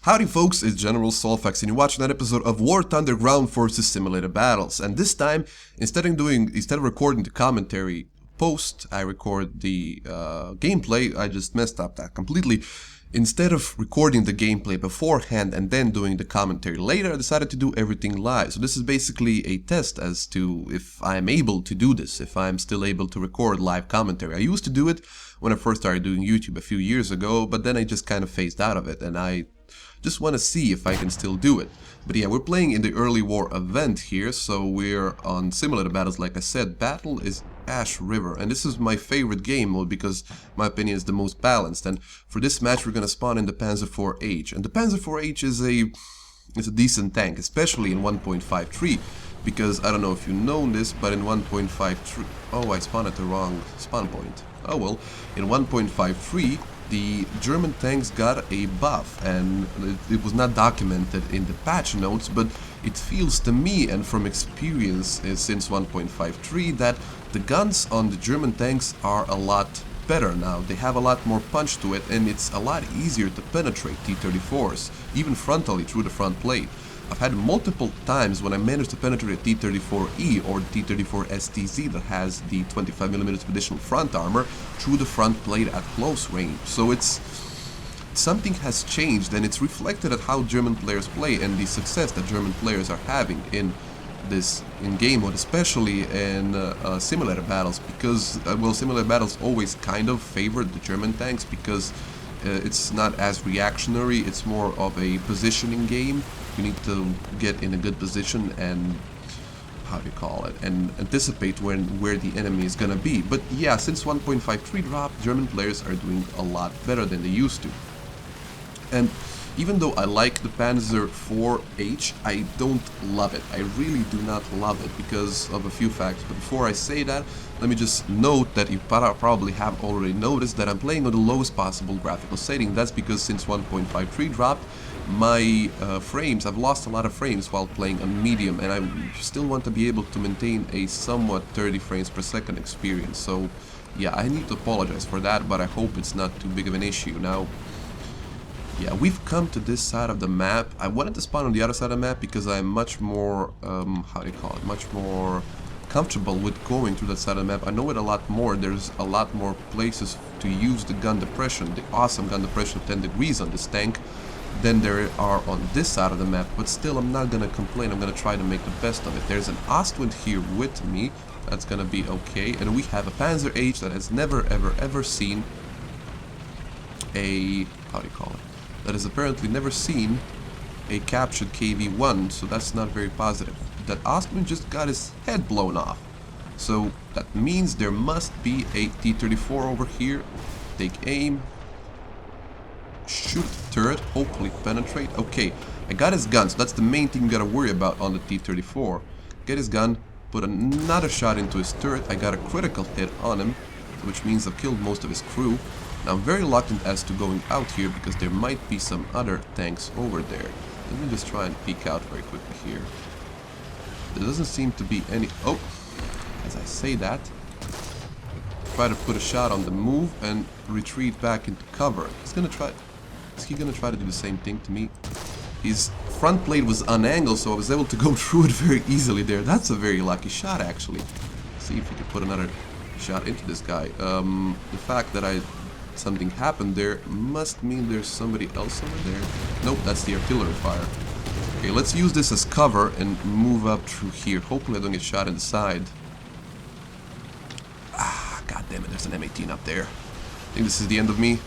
Howdy folks, it's General Soulfax and you're watching an episode of War Thunder Ground Forces Simulated Battles. And this time, instead of recording the commentary post, I record the gameplay. I just messed up that completely. Instead of recording the gameplay beforehand and then doing the commentary later, I decided to do everything live. So this is basically a test as to if I'm able to do this, if I'm still able to record live commentary. I used to do it when I first started doing YouTube a few years ago, but then I just kind of phased out of it and I just want to see if I can still do it. But yeah, we're playing in the early war event here, so we're on simulated battles. Like I said, battle is Ash River, and this is my favorite game mode because my opinion is the most balanced. And for this match we're gonna spawn in the Pzkpfw, and the Pzkpfw is a decent tank, especially in 1.53, because I don't know if you know this, but in 1.53, oh, I spawned at the wrong spawn point. Oh well, in 1.53 the German tanks got a buff, and it was not documented in the patch notes, but it feels to me, and from experience since 1.53, that the guns on the German tanks are a lot better now. They have a lot more punch to it, and it's a lot easier to penetrate T-34s, even frontally through the front plate. I've had multiple times when I managed to penetrate a T-34E or T-34 STZ that has the 25mm additional front armor through the front plate at close range. So something has changed, and it's reflected at how German players play and the success that German players are having in game mode, especially in simulated battles, because well, simulated battles always kind of favored the German tanks because it's not as reactionary, it's more of a positioning game. You need to get in a good position and, how do you call it, and anticipate where the enemy is gonna be. But yeah, since 1.53 dropped, German players are doing a lot better than they used to. And even though I like the Panzer IV-H, I don't love it. I really do not love it because of a few facts. But before I say that, let me just note that you probably have already noticed that I'm playing on the lowest possible graphical setting. That's because since 1.53 dropped, my frames, I've lost a lot of frames while playing on medium, and I still want to be able to maintain a somewhat 30 frames per second experience. So yeah, I need to apologize for that, but I hope it's not too big of an issue. Now, yeah, we've come to this side of the map. I wanted to spawn on the other side of the map because I'm much more, how do you call it, much more comfortable with going through that side of the map. I know it a lot more. There's a lot more places to use the gun depression, the awesome gun depression of 10 degrees on this tank, than there are on this side of the map. But still, I'm not gonna complain. I'm gonna try to make the best of it. There's an Ostwind here with me. That's gonna be okay. And we have a Panzer H that has never, ever seen a, how do you call it, that has apparently never seen a captured KV-1, so that's not very positive. That Ostwind just got his head blown off, so that means there must be a T-34 over here. Take aim, shoot the turret, hopefully penetrate. Okay, I got his gun, so that's the main thing you gotta worry about on the T-34. Get his gun, put another shot into his turret. I got a critical hit on him, which means I've killed most of his crew. Now, I'm very reluctant as to going out here because there might be some other tanks over there. Let me just try and peek out very quickly here. There doesn't seem to be any... Oh! As I say that, try to put a shot on the move and retreat back into cover. He's gonna try... Is he gonna try to do the same thing to me? His front plate was unangled, so I was able to go through it very easily there. That's a very lucky shot, actually. Let's see if we can put another shot into this guy. The fact that something happened there must mean there's somebody else over there. Nope, that's the artillery fire. Okay, let's use this as cover and move up through here. Hopefully I don't get shot in the side. Ah, god damn it, there's an M18 up there. I think this is the end of me.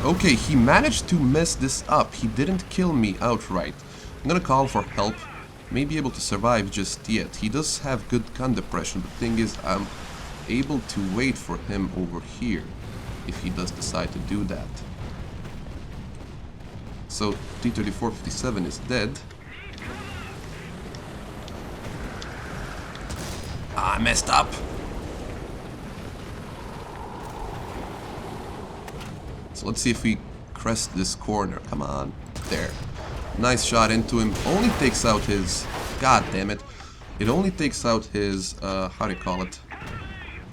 Okay, he managed to mess this up. He didn't kill me outright. I'm gonna call for help. May be able to survive just yet. He does have good gun depression. The thing is, I'm able to wait for him over here if he does decide to do that. So T-34-57 is dead. Ah, I messed up. So let's see if we crest this corner. Come on. There. Nice shot into him. Only takes out his... God damn it. It only takes out his... how do you call it?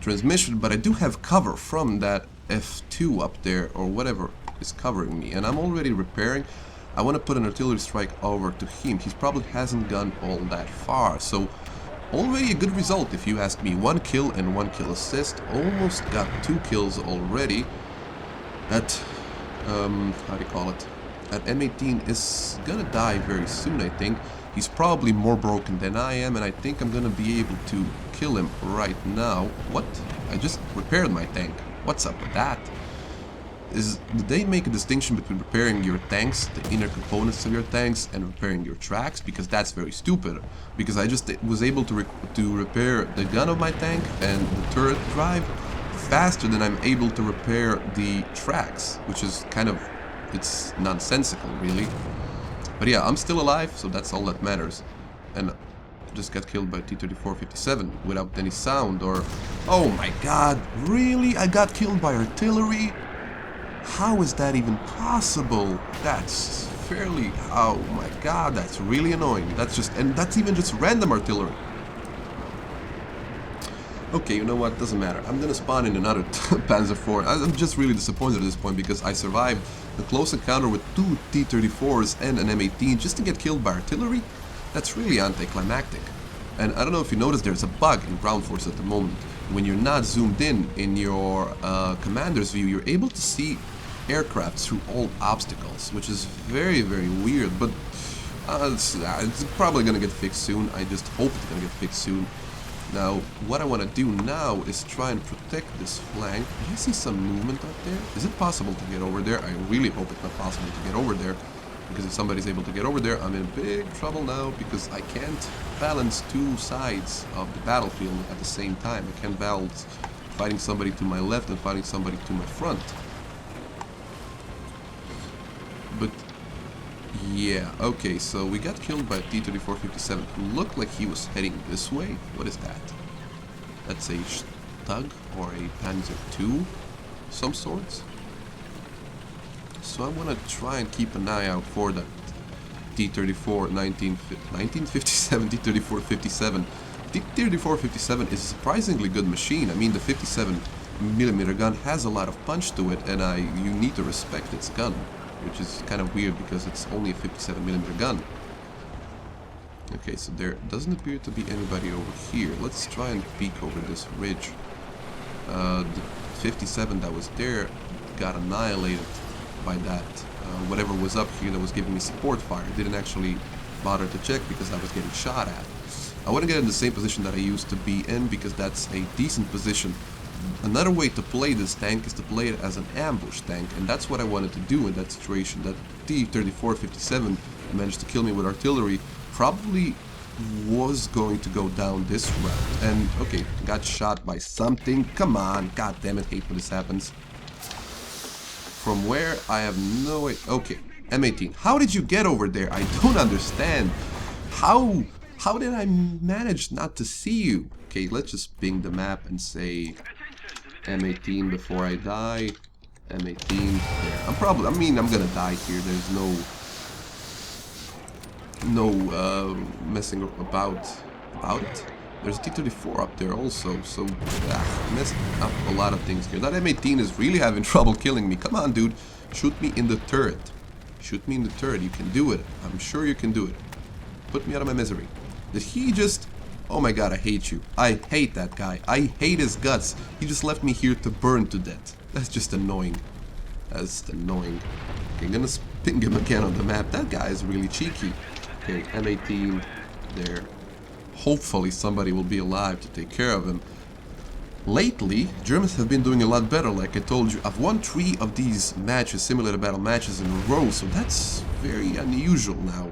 Transmission, but I do have cover from that F2 up there, or whatever is covering me, and I'm already repairing. I want to put an artillery strike over to him. He probably hasn't gone all that far, so already a good result if you ask me. 1 kill and 1 kill assist. Almost got 2 kills already. At, how do you call it? At M18 is gonna die very soon, I think. He's probably more broken than I am, and I think I'm gonna be able to kill him right now. What? I just repaired my tank. What's up with that? Do they make a distinction between repairing your tanks, the inner components of your tanks, and repairing your tracks? Because that's very stupid. Because I just was able to repair the gun of my tank and the turret drive faster than I'm able to repair the tracks, which is kind of, it's nonsensical, really. But yeah, I'm still alive, so that's all that matters. And I just got killed by T-34-57 without any sound, or... Oh my god, really? I got killed by artillery? How is that even possible? That's fairly... Oh my god, that's really annoying. That's just... And that's even just random artillery. Okay, you know what? Doesn't matter. I'm gonna spawn in another Panzer IV. I'm just really disappointed at this point because I survived a close encounter with 2 T-34s and an M18 just to get killed by artillery. That's really anticlimactic. And I don't know if you noticed, there's a bug in Ground Force at the moment. When you're not zoomed in your commander's view, you're able to see aircraft through all obstacles, which is very, very weird, but it's probably gonna get fixed soon. I just hope it's gonna get fixed soon. Now, what I want to do now is try and protect this flank. Do I see some movement up there? Is it possible to get over there? I really hope it's not possible to get over there, because if somebody's able to get over there, I'm in big trouble now, because I can't balance 2 sides of the battlefield at the same time. I can't balance fighting somebody to my left and fighting somebody to my front. But yeah, okay, so we got killed by T-34-57, who looked like he was heading this way. What is that? That's a Stug or a Panzer II, some sorts. So I want to try and keep an eye out for that T-34-1957, T-34-57. T-34-57 is a surprisingly good machine. I mean, the 57mm gun has a lot of punch to it, and you need to respect its gun. Which is kind of weird because it's only a 57mm gun. Okay, so there doesn't appear to be anybody over here. Let's try and peek over this ridge. The 57 that was there got annihilated by that. Whatever was up here that was giving me support fire. Didn't actually bother to check because I was getting shot at. I want to get in the same position that I used to be in because that's a decent position. Another way to play this tank is to play it as an ambush tank, and that's what I wanted to do in that situation. That T-34-57 managed to kill me with artillery probably was going to go down this route. And okay, got shot by something. Come on, god damn it, hate when this happens. From where? I have no way. Okay, M18. How did you get over there? I don't understand. How did I manage not to see you? Okay, let's just ping the map and say M18 before I die. M18 there. I'm gonna die here. There's no messing about it. There's a T-34 up there also, so messed up a lot of things here. That M18 is really having trouble killing me. Come on, dude. Shoot me in the turret. Shoot me in the turret. You can do it. I'm sure you can do it. Put me out of my misery. Did he just... Oh my god, I hate you. I hate that guy. I hate his guts. He just left me here to burn to death. That's just annoying. That's annoying. Okay, I'm gonna ping him again on the map. That guy is really cheeky. Okay, M18 there. Hopefully somebody will be alive to take care of him. Lately, Germans have been doing a lot better, like I told you. I've won 3 of these matches, simulated battle matches in a row, so that's very unusual now.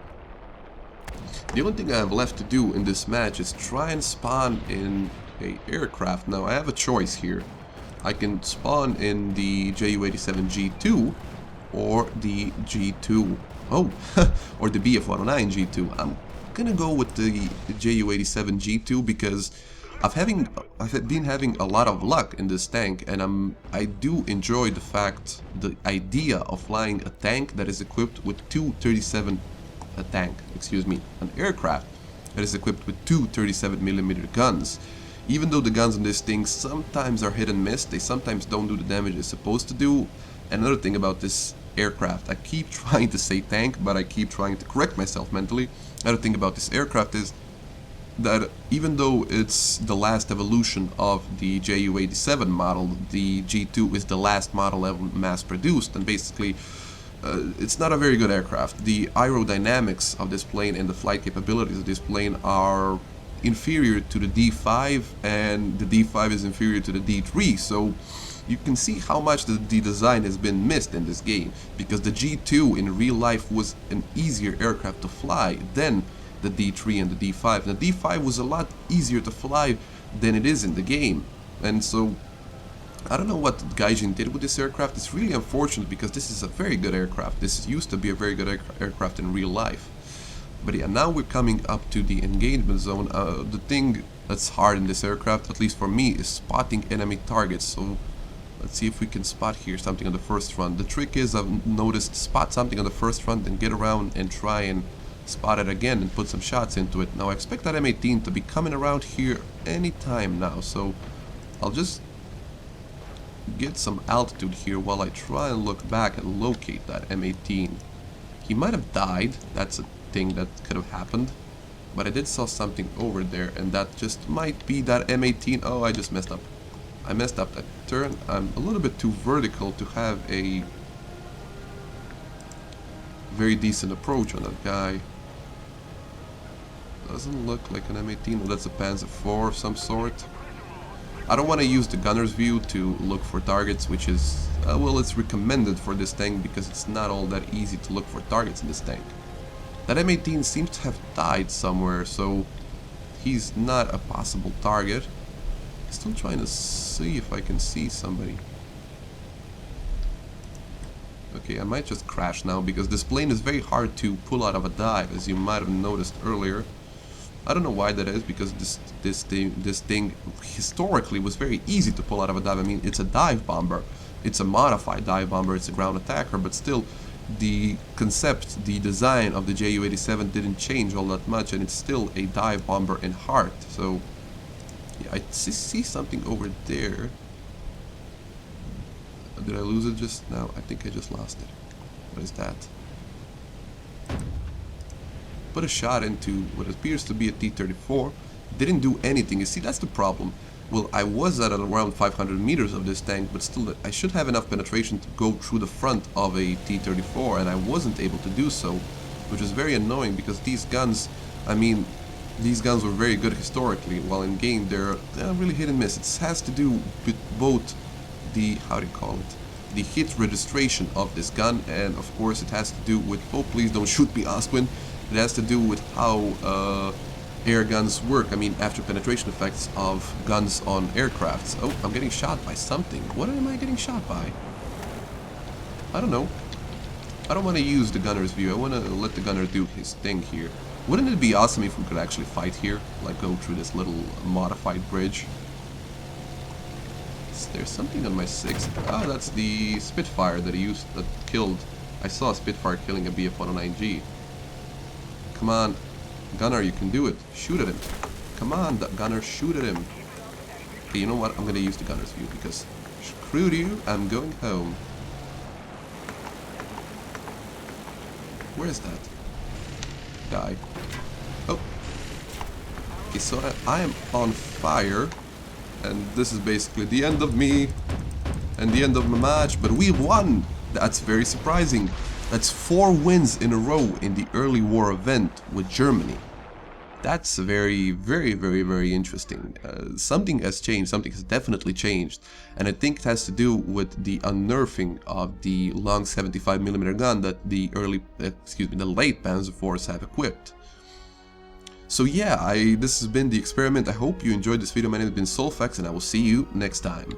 The only thing I have left to do in this match is try and spawn in a aircraft. Now, I have a choice here. I can spawn in the Ju-87 G2 or the G2. Oh, or the Bf-109 G2. I'm gonna go with the Ju-87 G2 because I've been having a lot of luck in this tank, and I do enjoy the idea of flying a tank that is equipped with an aircraft that is equipped with 2 37mm guns. Even though the guns on this thing sometimes are hit and miss, they sometimes don't do the damage they're supposed to do. And another thing about this aircraft. I keep trying to say tank, but I keep trying to correct myself mentally. Another thing about this aircraft is that even though it's the last evolution of the Ju-87 model, the G2 is the last model ever mass-produced, and basically it's not a very good aircraft. The aerodynamics of this plane and the flight capabilities of this plane are inferior to the D5, and the D5 is inferior to the D3, so you can see how much the design has been missed in this game, because the G2 in real life was an easier aircraft to fly than the D3 and the D5. And the D5 was a lot easier to fly than it is in the game, and so I don't know what Gaijin did with this aircraft. It's really unfortunate because this is a very good aircraft. This used to be a very good aircraft in real life. But yeah, now we're coming up to the engagement zone. The thing that's hard in this aircraft, at least for me, is spotting enemy targets. So let's see if we can spot here something on the first front. The trick is, I've noticed, spot something on the first front and get around and try and spot it again and put some shots into it. Now I expect that M18 to be coming around here anytime now, so I'll just get some altitude here while I try and look back and locate that M18. He might have died, that's a thing that could have happened, but I did saw something over there, and that just might be that M18. Oh, I just messed up. I messed up that turn. I'm a little bit too vertical to have a very decent approach on that guy. Doesn't look like an M18. Well, that's a Pzkpfw of some sort. I don't want to use the gunner's view to look for targets, which is, well, it's recommended for this tank because it's not all that easy to look for targets in this tank. That M18 seems to have died somewhere, so he's not a possible target. Still trying to see if I can see somebody. Okay, I might just crash now because this plane is very hard to pull out of a dive, as you might have noticed earlier. I don't know why that is, because this thing historically was very easy to pull out of a dive. I mean, it's a dive bomber. It's a modified dive bomber, it's a ground attacker, but still the concept, the design of the Ju-87 didn't change all that much, and it's still a dive bomber in heart. So yeah, I see something over there. Did I lose it just now? I think I just lost it. What is that? Put a shot into what appears to be a T-34. Didn't do anything. You see, that's the problem. Well, I was at around 500 meters of this tank, but still, I should have enough penetration to go through the front of a T-34, and I wasn't able to do so, which is very annoying because these guns, I mean, these guns were very good historically, while in game they're really hit and miss. It has to do with both the, how do you call it, the hit registration of this gun, and of course it has to do with, oh please don't shoot me, Asquin, it has to do with how air guns work. I mean, after penetration effects of guns on aircrafts. Oh, I'm getting shot by something. What am I getting shot by? I don't know. I don't want to use the gunner's view. I want to let the gunner do his thing here. Wouldn't it be awesome if we could actually fight here? Like go through this little modified bridge. Is there something on my 6? Oh, that's the Spitfire that he used, that killed. I saw a Spitfire killing a BF-109G. Come on. Gunner, you can do it. Shoot at him. Come on, Gunner, shoot at him. Okay, you know what? I'm gonna use the gunner's view because screw you, I'm going home. Where's that guy? Oh. Okay, so I am on fire, and this is basically the end of me and the end of my match, but we've won! That's very surprising. That's 4 wins in a row in the early war event with Germany. That's very, very, very, very interesting. Something has changed, something has definitely changed, and I think it has to do with the unnerving of the long 75mm gun that the late Panzerforce have equipped. So yeah, this has been the experiment. I hope you enjoyed this video. My name has been Soulfax, and I will see you next time.